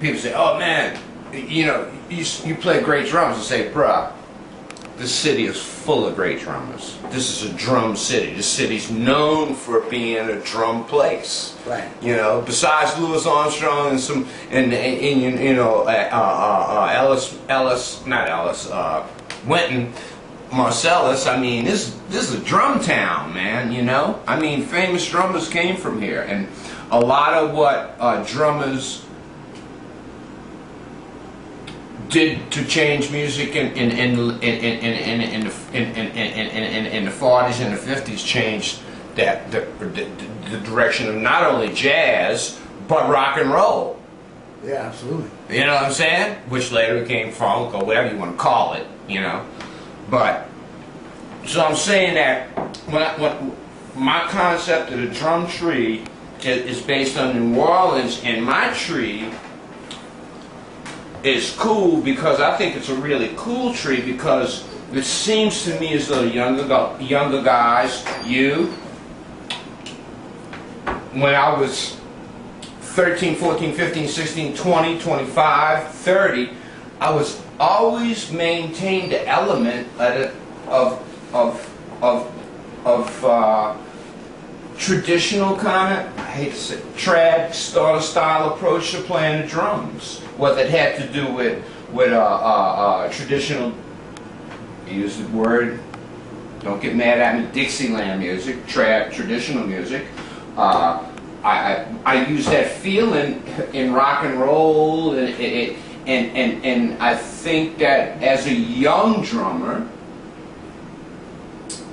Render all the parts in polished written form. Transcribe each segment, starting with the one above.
people say, "Oh man, you know, you play great drums." I say, "Bruh, this city is full of great drummers. This is a drum city. This city's known for being a drum place. Right. You know, besides Louis Armstrong and some, and you know, Wynton Marsalis. I mean, this is a drum town, man. You know, I mean, famous drummers came from here, and a lot of what drummers did to change music in the 40s and the 50s changed the direction of not only jazz but rock and roll. Yeah, absolutely. You know what I'm saying? Which later became funk or whatever you want to call it. You know, but so I'm saying that when my concept of the drum tree is based on New Orleans, and my tree is cool because I think it's a really cool tree, because it seems to me as though younger guys, when I was 13, 14, 15, 16, 20, 25, 30, I was always maintained the element of traditional kind of, I hate to say, trad style approach to playing the drums. What that had to do with traditional, use the word, don't get mad at me, Dixieland music, traditional music. I use that feeling in rock and roll, and I think that as a young drummer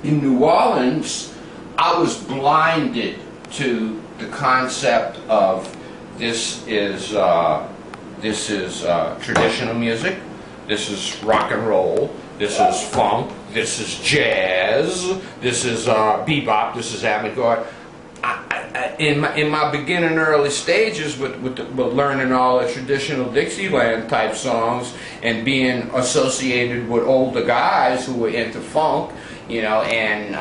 in New Orleans, I was blinded to the concept of this is traditional music, this is rock and roll, this is funk, this is jazz, this is bebop, this is avant-garde. In my beginning early stages with learning all the traditional Dixieland type songs and being associated with older guys who were into funk, you know, and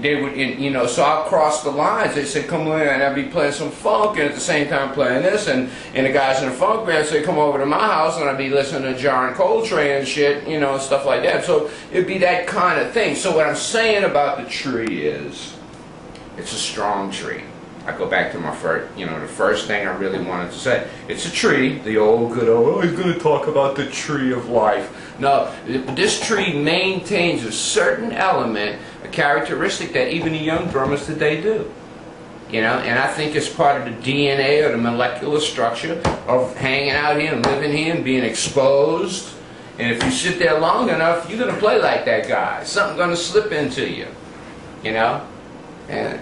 they would, you know, so I crossed the lines. They said, "Come in," and I'd be playing some funk, and at the same time playing this, and the guys in the funk band say, "Come over to my house," and I'd be listening to John Coltrane and shit, you know, and stuff like that. So it'd be that kind of thing. So what I'm saying about the tree is, it's a strong tree. I go back to my first, you know, the first thing I really wanted to say. It's a tree, the old good old, oh, he's going to talk about the tree of life. No, this tree maintains a certain element, a characteristic that even the young drummers today do. You know, and I think it's part of the DNA or the molecular structure of hanging out here and living here and being exposed. And if you sit there long enough, you're going to play like that guy. Something's going to slip into you, you know. And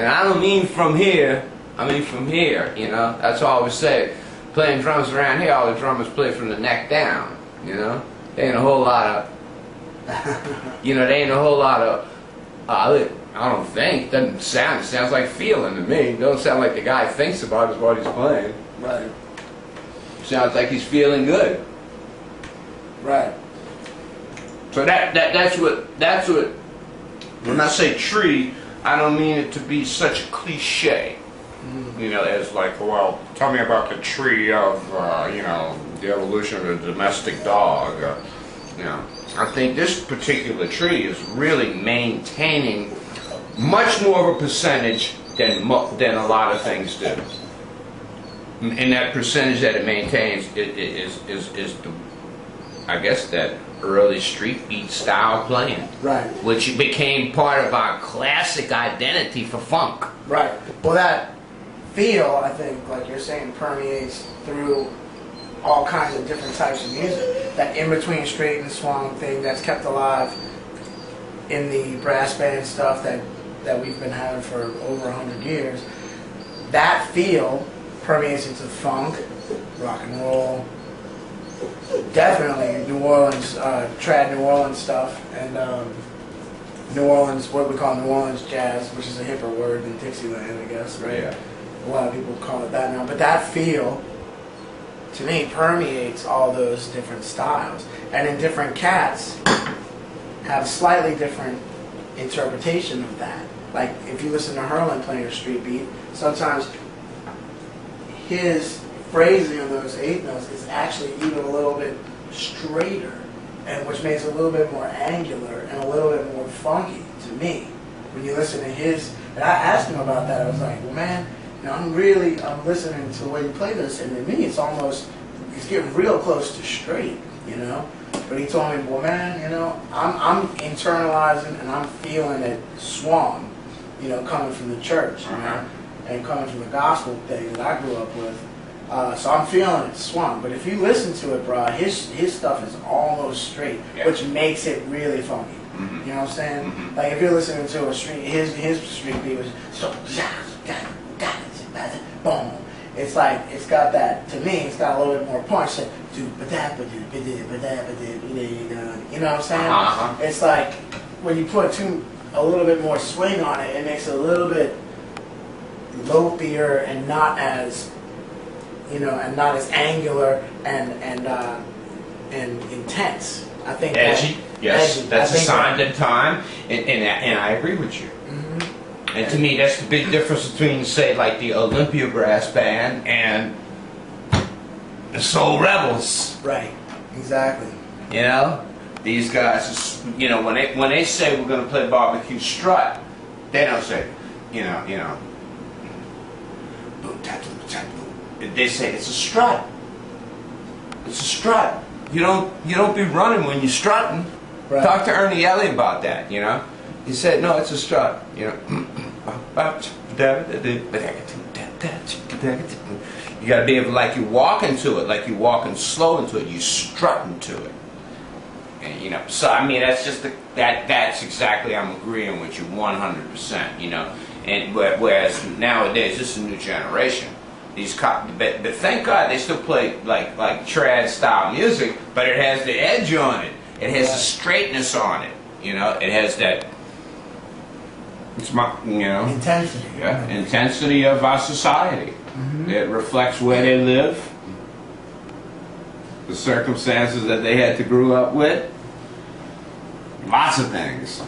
I don't mean from here, I mean from here, you know. That's all I always say. Playing drums around here, all the drummers play from the neck down, you know. There ain't a whole lot of, you know, there ain't a whole lot of, I don't think, doesn't sound, it sounds like feeling to me. It don't sound like the guy thinks about is what he's playing. Right. Sounds like he's feeling good. Right. So that's what, when I say tree, I don't mean it to be such a cliche, you know, as like, well, tell me about the tree of, you know, the evolution of the domestic dog. You know, I think this particular tree is really maintaining much more of a percentage than a lot of things do. And that percentage that it maintains is the, I guess, that early street beat style playing, Right. which became part of our classic identity for funk. Right. Well, that feel, I think, like you're saying, permeates through all kinds of different types of music. That in-between straight and swung thing that's kept alive in the brass band stuff that we've been having for over 100 years. That feel permeates into funk, rock and roll, definitely New Orleans, trad New Orleans stuff, and New Orleans, what we call New Orleans jazz, which is a hipper word than Dixieland, I guess, right? Yeah. A lot of people call it that now. But that feel, to me, permeates all those different styles. And in different cats have a slightly different interpretation of that. Like, if you listen to Herlin playing a street beat, sometimes his phrasing of those eighth notes is actually even a little bit straighter, and which makes it a little bit more angular and a little bit more funky to me. When you listen to his, and I asked him about that, I was like, well, man, you know, I'm listening to the way you play this, and to me, it's getting real close to straight, you know. But he told me, well, man, you know, I'm internalizing and I'm feeling it swung, you know, coming from the church, you know, and coming from the gospel thing that I grew up with. So I'm feeling it swung. But if you listen to it, bro, his stuff is almost straight, which makes it really funky. Mm-hmm. You know what I'm saying? Mm-hmm. Like if you're listening to a street, his street beat was so boom. It's like it's got that. To me, it's got a little bit more punch. Like, you know what I'm saying? It's like when you put a little bit more swing on it, it makes it a little bit lopier and not as, you know, and not as angular and intense. I think edgy. Yes, edgy. that's a sign of time, and I agree with you. Mm-hmm. And to me, that's the big difference between, say, like the Olympia Brass Band and the Soul Rebels. Right. Exactly. You know, these guys, you know, when they say we're going to play barbecue strut, they don't say, you know, they say it's a strut. It's a strut. You don't be running when you're strutting. Right. Talk to Ernie Elliott about that. You know, he said no, it's a strut. You know, you got to be able, like you're walking to it, like you're walking slow into it. You strutting to it. And, you know, so I mean that's just that's exactly, I'm agreeing with you 100%. You know, and whereas nowadays this is a new generation. But thank God they still play like trad style music, but it has the edge on it. It has the straightness on it. You know, it has that. It's intensity. Yeah, intensity of our society. Mm-hmm. It reflects where they live, the circumstances that they had to grow up with. Lots of things.